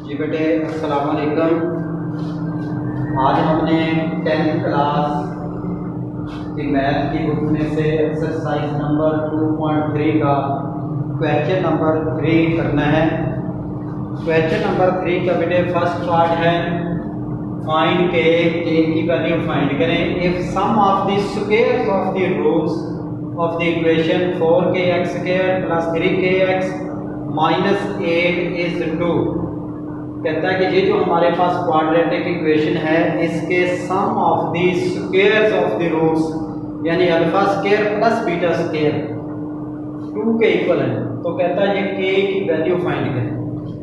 जी बेटे अस्सलाम वालेकुम। आज हमने 10th क्लास की मैथ की बुक में से एक्सरसाइज नंबर 2.3 का क्वेश्चन नंबर 3 करना है। क्वेश्चन नंबर 3 का बेटे फर्स्ट पार्ट है फाइंड के की वैल्यू फाइंड करें। If sum of the squares of the roots of the equation 4kx² + 3kx - 8 is 2। कहता है कि ये जो हमारे पास क्वाड्रेटिक इक्वेशन है इसके sum of the squares of the roots यानी alpha square plus beta square 2 के इक्वल है। तो कहता है ये के की वैल्यू फाइंड करें।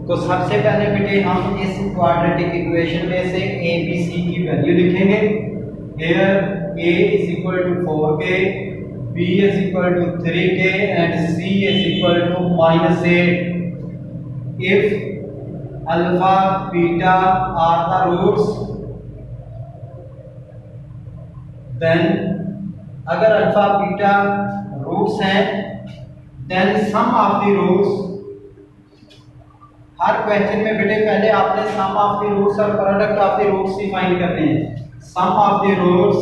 तो सबसे पहले बेटे हम इस क्वाड्रेटिक इक्वेशन में से ए बी सी की वैल्यू लिखेंगे। Here a is equal to 4k, b is equal to 3k and c is equal to -8 if alpha beta are the roots, then अगर अल्फा बीटा रूट्स हैं then sum of the roots, हर question में बेटे पहले आपने sum of the roots और product of the roots ही find करने हैं। सम ऑफ द रूट्स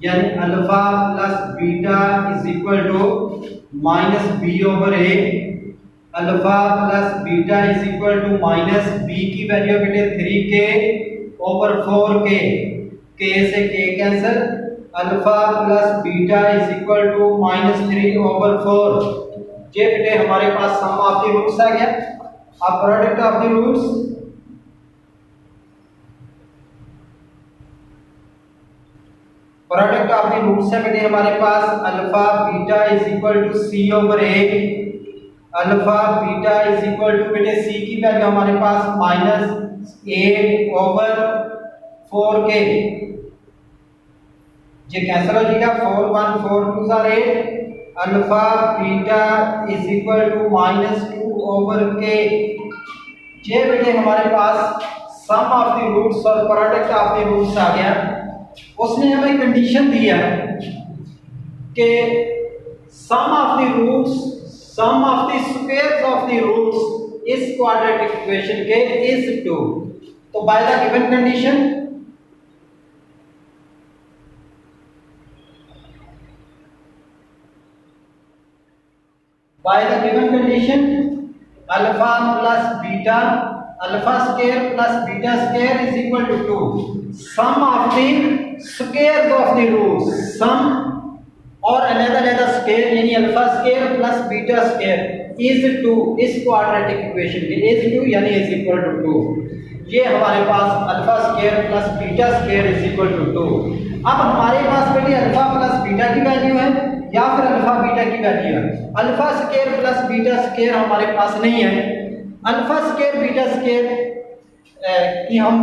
यानी alpha plus beta is equal to -b/a, alpha plus beta is equal to -b की वैल्यू बेटे 3k/4k, k से k cancel, alpha plus beta is equal to -3/4। ये बेटे हमारे पास सम ऑफ द रूट्स आ गया। अब product of the roots, product of the roots है बेटे हमारे पास alpha beta is equal to c/a, alpha beta is equal to बेटे c की वैल्यू हमारे पास -8/4k, ये कैंसिल हो जाएगा, 4 1 4 2 are 8, alpha beta is equal to -2/k। ये बेटे हमारे पास सम ऑफ द रूट्स और प्रोडक्ट ऑफ द रूट्स आ गया। उसने हमें कंडीशन दिया कि sum of the roots, sum of the squares of the roots इस क्वाड्रेटिक इक्वेशन के इज 2। तो by the given condition, by the given condition alpha plus beta, alpha square plus beta square is equal to 2, sum of the squares of the roots, sum और अलग-अलग square यानी alpha square plus beta square is 2, इस quadratic equation के is 2 यानी is equal to 2। ये हमारे पास alpha square plus beta square is equal to 2। अब हमारे पास बेटे अल्फा प्लस बीटा की वैल्यू है या फिर अल्फा बीटा की वैल्यू है। Alpha square plus beta square हमारे पास नहीं है। अल्फा स्क्वायर बीटा स्क्वायर की हम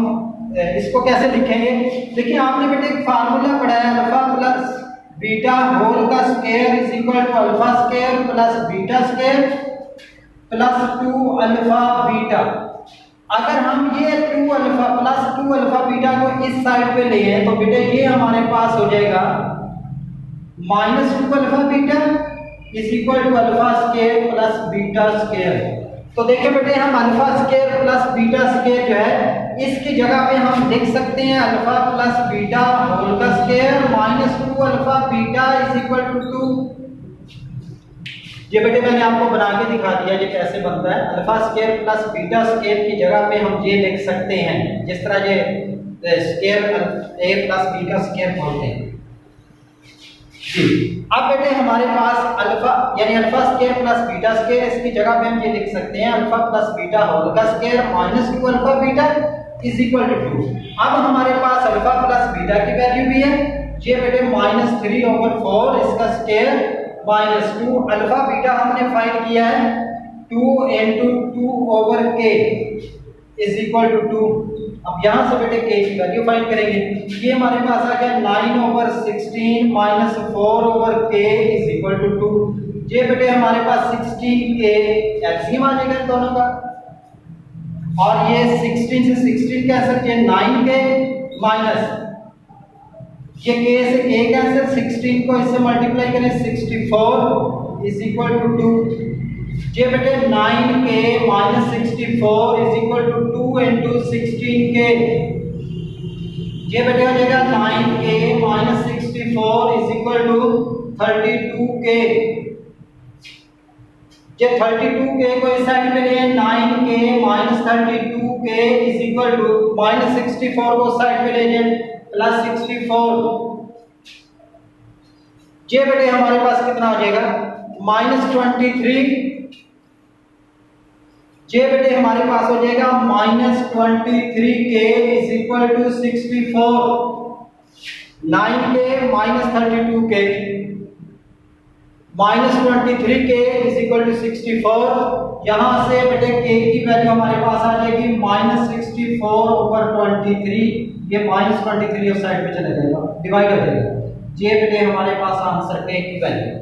इसको कैसे लिखेंगे? देखिए आपने बेटे एक फार्मूला पढ़ा है, अल्फा प्लस बीटा होल का square is equal to alpha square plus beta square plus 2 alpha beta. अगर हम ये 2 अल्फा प्लस 2 अल्फा बीटा को इस साइड पे ले हैं तो बेटे ये हमारे पास हो जाएगा -2 alpha beta is equal to alpha square plus beta square. तो देखिए बेटे हम alpha square plus beta square जो है इसकी जगह पे हम लिख सकते हैं अल्फा प्लस बीटा होल का square -2 alpha beta is equal to 2। ये बेटे मैंने आपको बना के दिखा दिया ये कैसे बनता है। Alpha square plus beta square की जगह पे हम ये लिख सकते हैं जिस तरह ये स्क्वायर a प्लस b का स्क्वायर बोलते हैं। अब बेटे हमारे पास अल्फा यानी alpha square plus beta square, इसकी जगह पे हम ये लिख सकते हैं अल्फा प्लस बीटा होल का square -2 alpha beta is equal to 2। अब हमारे पास अल्फा प्लस बीटा की वैल्यू भी है, ये बेटे -3/4 इसका स्क्वायर -2 अल्फा बीटा हमने फाइंड किया है 2 × 2/k इज इक्वल टू 2। अब यहां से बेटे k की वैल्यू फाइंड करेंगे। ये हमारे पास आ गया 9/16 -4/k इज इक्वल टू 2। ये बेटे हमारे पास 16k एलसीएम आ जाएगा दोनों का, और ये 16 से 16 कैंसिल, ये 9k माइनस ये k से k कैंसिल, 16 को इससे मल्टीप्लाई करें 64 इज इक्वल टू 2। ये बेटे 9k - 64 64 is equal to 2 into 16k। ये बेटे हो जाएगा 9k minus 64 is equal to 32k। ये 32k को इस साइड पे लिए 9k minus 32k is equal to minus 64 को साइड पे ले जाए प्लस 64। ये बेटे हमारे पास कितना हो जाएगा माइनस 23। ये बेटे हमारे पास हो जाएगा minus 23k is equal to 64। 9k minus 32k minus 23k is equal to 64। यहां से बेटे k की वैल्यू हमारे पास आ जाएगी माइनस 64 ओवर 23। ये माइनस 23 उस साइड पे चला जाएगा, डिवाइड हो जाएगा। ये बेटे हमारे पास आंसर k की वैल्यू।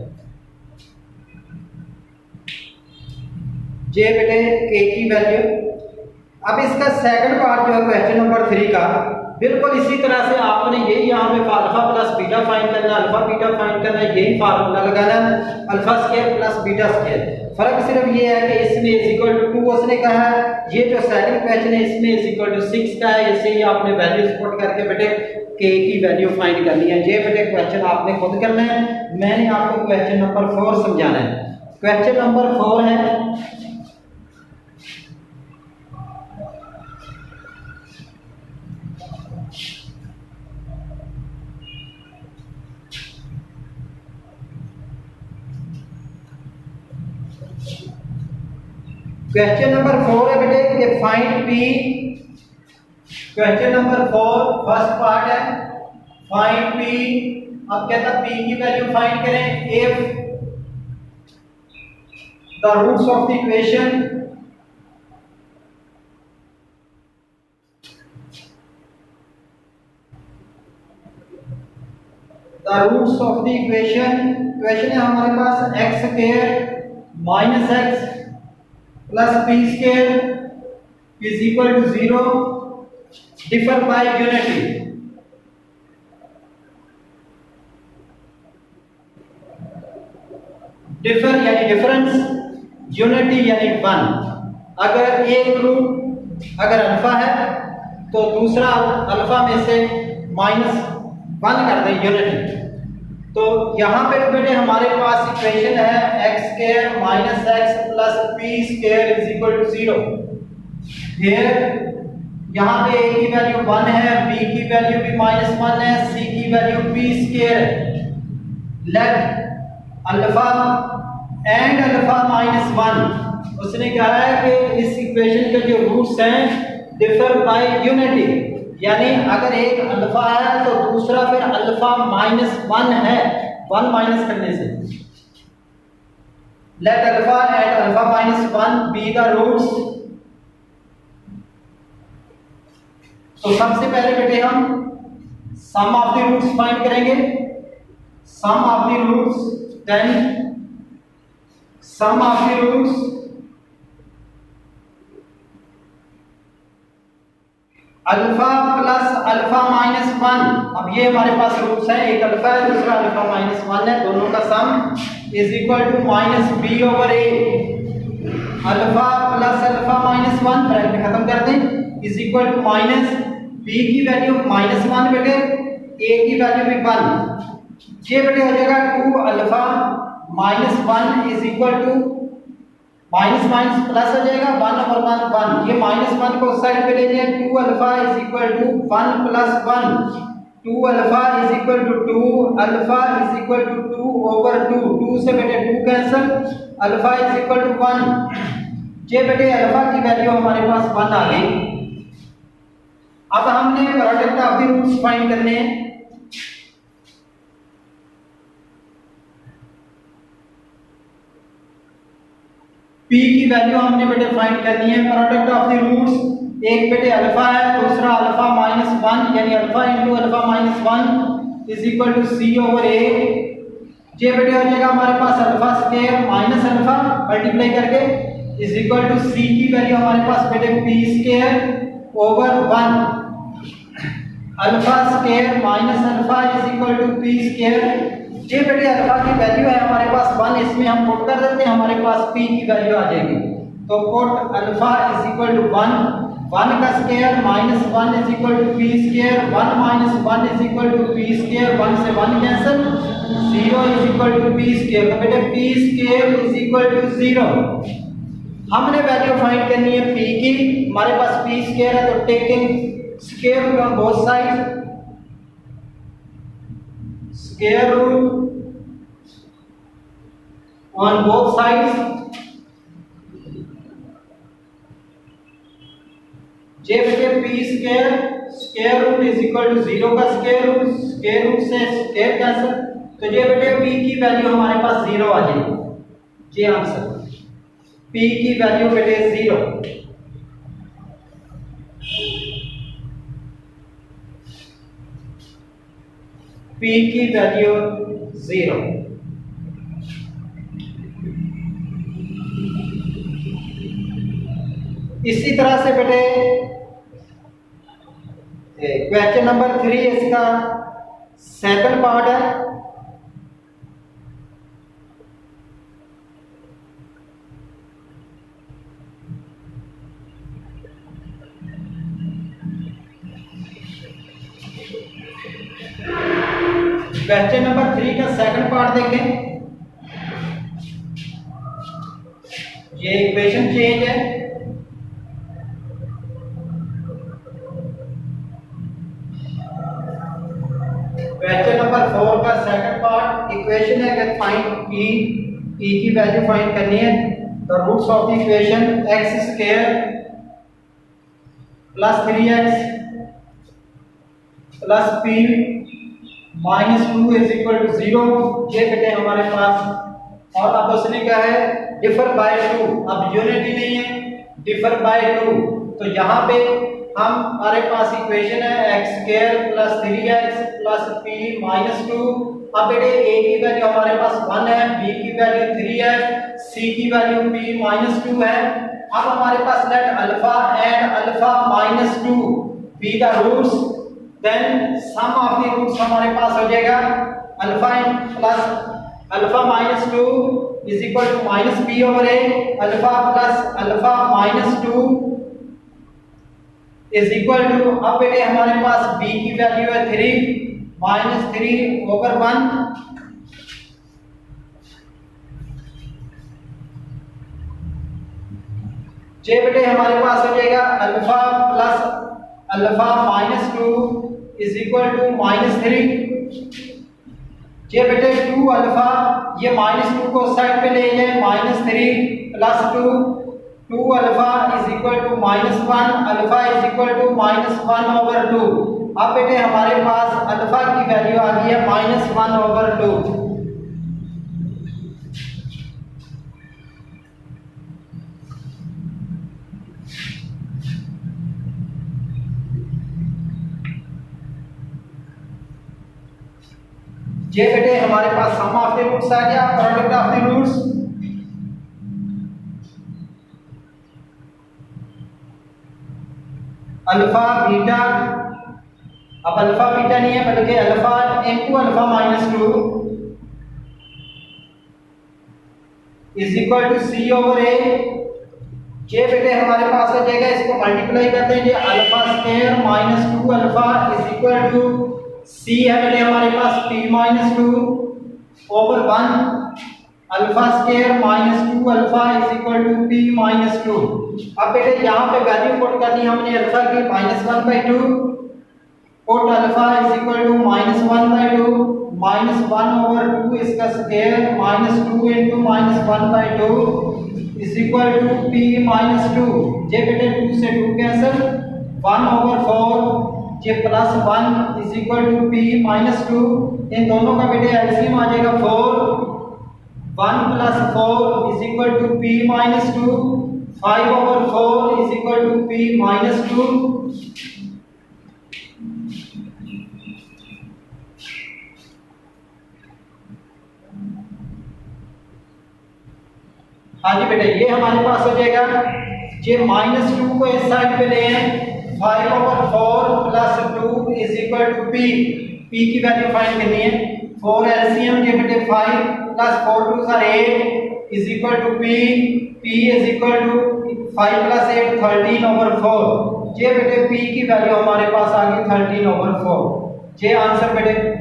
ये बेटे k की वैल्यू। अब इसका सेकंड पार्ट जो है क्वेश्चन नंबर 3 का, बिल्कुल इसी तरह से आपने यही यहाँ पे अल्फा प्लस बीटा फाइंड करना, अल्फा बीटा फाइंड करना, यही फार्मूला लगाना, alpha square plus beta square. फर्क सिर्फ ये है कि इसमें इज इक्वल टू 2 उसने कहा है, ये जो सेकंड क्वेश्चन है इसमें इज इक्वल टू 6 का है। इससे ही आपने वैल्यूज पुट करके बेटे k की वैल्यू फाइंड करनी है। ये बेटे क्वेश्चन आपने खुद करना है, मैंने आपको क्वेश्चन नंबर 4 समझाना है। क्वेश्चन नंबर 4 है क्वेश्चन नंबर 4 है बेटे कि find p। Question number 4 first part है फाइंड p। अब कहता p की वैल्यू फाइंड करें if the roots of the equation question है हमारे पास x square minus x plus P square is equal to 0 differ by unity. Differ यानी difference, unity यानी 1। अगर एक रूट अगर अल्फा है तो दूसरा अल्फा में से माइनस 1 कर दे यूनिटी। तो यहाँ पे बेटे हमारे पास इक्वेशन है x square minus x plus P square is equal to 0। Here यहाँ पे a की वैल्यू 1 है, b की वैल्यू भी माइनस 1 है, c की वैल्यू p स्क्वायर है। Late alpha and alpha minus 1। उसने कहा है कि इस इक्वेशन के जो रूट्स हैं डिफर बाय यूनिटी, यानी अगर एक अल्फा है तो दूसरा फिर अल्फा माइनस 1 है, 1 माइनस करने से। Let alpha and alpha minus 1 be the roots. तो सबसे पहले बेटे हम sum of the roots find करेंगे। Sum of the roots, then sum of the roots alpha plus alpha minus 1। अब ये हमारे पास रूट्स हैं, एक अल्फा है दूसरा अल्फा माइनस 1 है, दोनों का sum is equal to minus B over A. Alpha plus alpha minus 1 bracket खत्म कर दें is equal to minus B की वैल्यू माइनस 1 बेटे, ए की वैल्यू भी 1। ये बेटे हो जाएगा 2 alpha minus 1 is equal to minus minus plus हो जाएगा 1 ओवर 1 1। ये माइनस 1 को साइड पे ले जाए, 2 alpha is equal to 1 plus 1। 2 alpha is equal to 2, alpha is equal to 2 over 2। 2 से बेटे 2 cancel, alpha is equal to 1। ये बेटे अल्फा की वैल्यू हमारे पास 1 आ गई। अब हमने product of the roots find करने हैं। p की वैल्यू हमने बेटे फाइंड करनी है। प्रोडक्ट ऑफ द रूट्स, एक बेटे अल्फा है दूसरा अल्फा माइनस 1, यानी alpha into alpha minus 1 is equal to c over a। ये बेटे हो जाएगा हमारे पास alpha square minus alpha multiply करके इज इक्वल टू c की वैल्यू हमारे पास बेटे p square over 1। Alpha square minus alpha is equal to p square. ये बेटे अल्फा की वैल्यू है हमारे पास 1, इसमें हम पुट कर देते हैं, हमारे पास p की वैल्यू आ जाएगी तो put alpha is equal to 1, 1 का square minus 1 is equal to P square, 1 minus 1 is equal to P square, 1 से 1 cancel, 0 is equal to P square. तो बेटे P square is equal to 0। हमने value find करनी है P की। हमारे पास P square है तो taking square root on both side, square root on both sides, जे बेटे P square square root is equal to 0 का स्क्वायर रूट से स्क्वायर कैंसिल, तो जे बेटे पी की वैल्यू हमारे पास 0 आ जाएगी। ये आंसर पी की वैल्यू बेटे 0। पी की वैल्यू 0। इसी तरह से बेटे क्वेश्चन नंबर 3 इसका सेकंड पार्ट है। क्वेश्चन नंबर 3 का सेकंड पार्ट देखें। ये इक्वेशन चेंज है। क्वेश्चन नंबर 4 का सेकंड पार्ट इक्वेशन है कि फाइंड पी, पी की वैल्यू फाइंड करनी है। The roots of the equation x square plus 3x plus p minus 2 is equal to 0। ये बेटे हमारे पास, और अब उसने क्या है डिफर बाय 2। अब यूनिटी नहीं है, डिफर बाय 2। तो यहाँ पे हमारे पास इक्वेशन है x square plus 3x plus p minus 2। अब बेटे a की वैल्यू हमारे पास 1 है, b की वैल्यू 3 है, c की वैल्यू p माइनस 2 है। अब हमारे पास let alpha and alpha minus 2 be the roots, then sum of the roots हमारे पास हो जाएगा alpha plus alpha minus 2 is equal to minus b over a, alpha plus alpha minus 2 is equal to, अब बेटे हमारे पास b की value है 3 minus 3 over 1, जे बेटे हमारे पास हो जाएगा alpha plus alpha minus 2 is equal to minus 3। जे बेटे 2 अल्फा, ये माइनस 2 को साइड पे ले जाए, minus 3 plus 2, 2 alpha is equal to minus 1, alpha is equal to minus 1 over 2। अब बेटे हमारे पास अल्फा की वैल्यू आ गई है माइनस 1 ओवर 2। ये बेटे हमारे पास सम ऑफ द रूट्स आ गया, product of the roots. Alpha beta, अब अल्फा बीटा नहीं है बल्कि alpha into alpha minus 2 is equal to C over A. ये बेटे हमारे पास आ जाएगा, इसको मल्टीप्लाई करते हैं, ये alpha square minus 2 alpha is equal to C है बेटे हमारे पास p minus 2 over 1, alpha square minus 2 alpha is equal to p minus 2। अब बेटे यहाँ पे वैल्यू पुट करनी हमने अल्फा की minus 1/2, put alpha is equal to minus 1/2 minus 1 over 2 इसका square minus 2 into minus 1/2 is equal to p minus 2। ये बेटे 2 से 2 कैंसिल, 1 ओवर 4 ये plus 1 is equal to p minus 2। इन दोनों का बेटे एलसीएम आ जाएगा 4, 1 plus 4 is equal to p minus 2, 5 over 4 is equal to p minus 2। हाँ जी बेटे, ये हमारे पास हो जाएगा, ये माइनस 2 को इस साइड पे ले आए, 5 over 4 plus 2 is equal to p। p की वैल्यू फाइंड करनी है, 4 एलसीएम, ये बेटे 5 plus 4 2 are 8 is equal to P, P is equal to 5 plus 8 13/4। ये बेटे पी की वैल्यू हमारे पास आ गई 13/4। ये आंसर बेटे।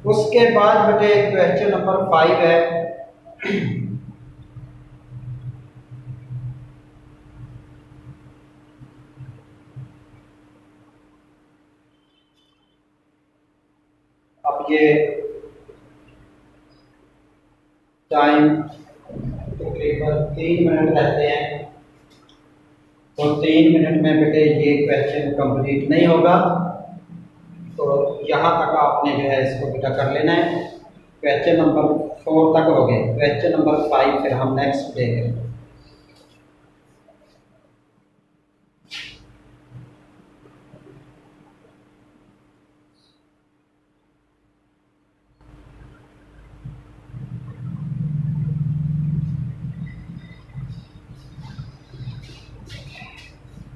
उसके बाद बेटे क्वेश्चन नंबर 5 है। अब ये टाइम तकरीबन 3 मिनट रहते हैं, तो 3 मिनट में बेटे ये क्वेश्चन कंप्लीट नहीं होगा, तो यहाँ तक आपने जो है इसको बेटा कर लेना है। क्वेश्चन नंबर 4 तक हो गए, क्वेश्चन नंबर 5 फिर हम नेक्स्ट देख रहे हैं।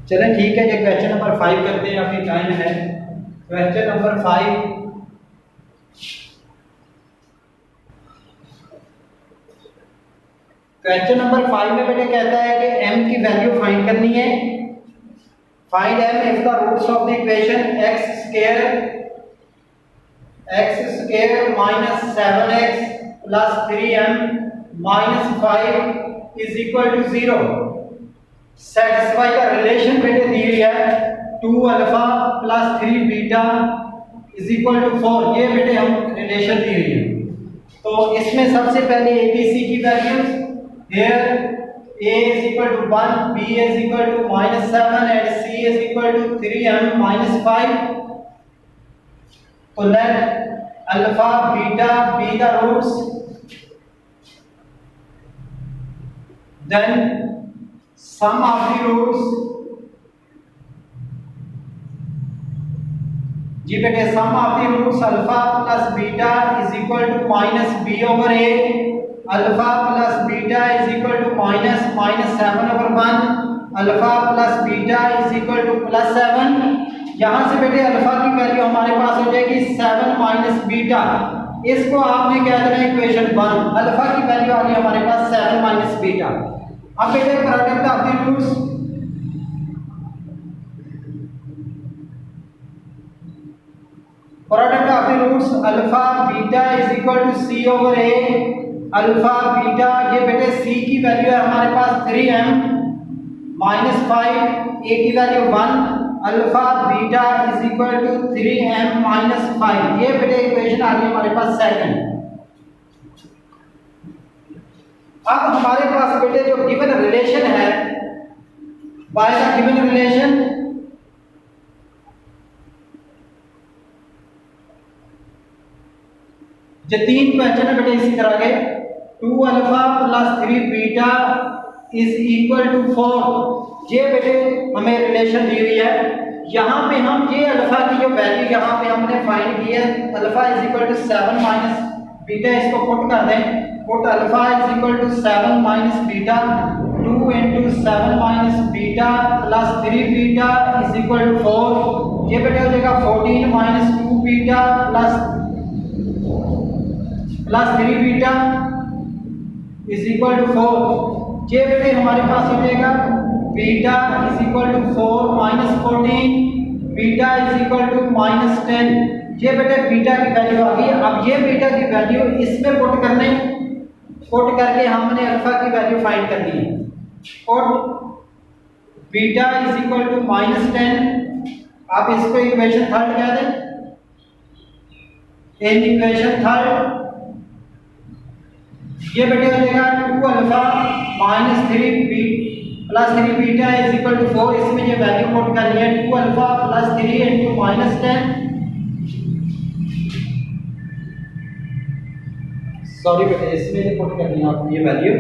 चलें ठीक है, जो क्वेश्चन नंबर 5 करते हैं, अभी टाइम है। क्वेश्चन नंबर 5, क्वेश्चन नंबर 5 में बेटे कहता है कि m की वैल्यू फाइंड करनी है। Find m if the roots of the equation x square minus 7x plus 3m minus 5 is equal to 0। Satisfy the relation बेटे दी हुई है 2 alpha plus 3 beta is equal to 4। ये बेटे हम रिलेशन दी हुई है, तो इसमें सबसे पहले ABC की values here a is equal to 1, b is equal to -7 and c is equal to 3m minus 5. So let alpha beta be the roots, then sum of the roots, जी बेटे sum of the roots alpha plus beta is equal to minus b over a, alpha plus beta is equal to minus 7/1, alpha plus beta is equal to +7। यहाँ से बेटे alpha की value हमारे पास हो जाएगी 7 minus beta, इसको आपने क्या देना है इक्वेशन 1। अल्फा की वैल्यू आ गई हमारे पास 7 माइनस बीटा। अब बेटे product of the roots, product of the roots alpha beta is equal to c over a, alpha beta, ये बेटे c की वैल्यू है हमारे पास 3m माइनस 5, a की value 1, alpha beta is equal to 3m minus 5। ये बेटे equation आ गई हमारे पास सेकंड। अब हमारे पास बेटे जो गिवन रिलेशन है, बाय द गिवन रिलेशन जो 3 क्वेश्चन है बेटे इसी तरह के 2 alpha plus 3 beta is equal to 4। ये बेटे हमें रिलेशन दी हुई है। यहाँ पे हम ये अल्फा की जो वैल्यू यहाँ पे हमने फाइंड की है, alpha is equal to 7 minus beta, इसको पुट कर दें। Put alpha is equal to 7 minus beta, 2 into 7 minus beta plus 3 beta is equal to 4। ये बेटे हो जाएगा 14 minus 2 beta plus 3 beta is equal to 4। ये बेटे हमारे पास हो जाएगा beta is equal to 4 minus 14, beta is equal to minus 10। ये बेटे बीटा की वैल्यू आ गई। अब ये बीटा की वैल्यू इसमें पुट करने, पुट करके हमने अल्फा की वैल्यू फाइंड करनी है। Put beta is equal to minus 10, आप इसको इक्वेशन थर्ड कह दें। इन इक्वेशन थर्ड ये बेटे हो जाएगा 2 alpha minus 3 B plus 3 beta is equal to 4। इसमें ये वैल्यू पुट करनी है 2 alpha plus 3 into minus 10 sorry बेटे इसमें पुट करनी है आपको ये वैल्यू।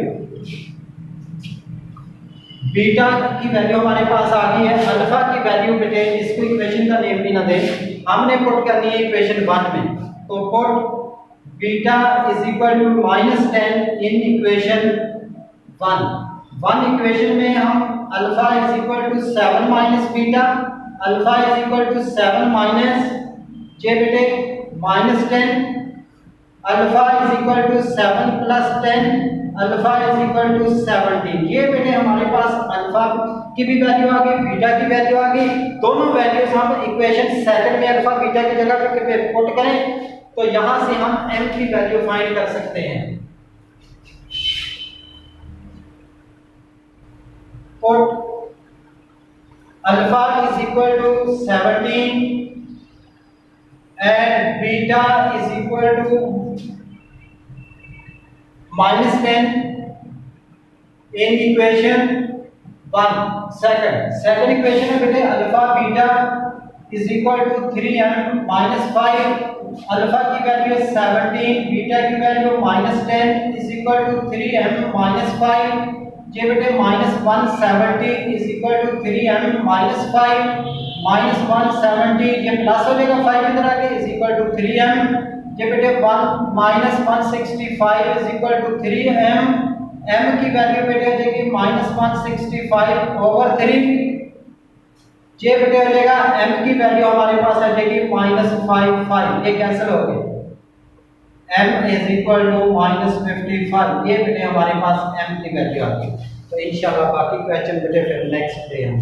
बीटा की वैल्यू हमारे पास आ गई है, अल्फा की वैल्यू बेटे इसको इक्वेशन का नेम भी ना दे, हमने पुट करनी है इक्वेशन 1 में। तो put beta is equal to -10 in equation 1 equation में हम alpha is equal to 7 minus beta, alpha is equal to 7 minus जे beta -10, alpha is equal to 7 plus 10, alpha is equal to 17। ये बेटे हमारे पास अल्फा की भी वैल्यू आ गई, बीटा की वैल्यू आ गई। दोनों वैल्यूज हम इक्वेशन सेकंड में अल्फा बीटा की जगह पे पुट करें तो यहां से हम m की वैल्यू फाइंड कर सकते हैं। Put alpha is equal to 17 and beta is equal to -10 in equation 1। second equation में बेटे alpha beta is equal to 3m minus 5, alpha की वैल्यू 17, बीटा की value -10 is equal to 3m minus 5, ये बेटे -170 is equal to 3m minus 5 -170, ये plus हो जाएगा 5 इधर आके is equal to 3m, ये बेटे 1 -165 is equal to 3m, m की वैल्यू बेटे हो जाएगी -165 over 3, ये बेटे हो जाएगा m की वैल्यू हमारे पास आ जाएगी -55, ये कैंसिल हो गए, m is equal to -55, ये बेटे हमारे पास m की वैल्यू आ गई। तो इंशाल्लाह बाकी क्वेश्चन बेटे फिर नेक्स्ट डे हम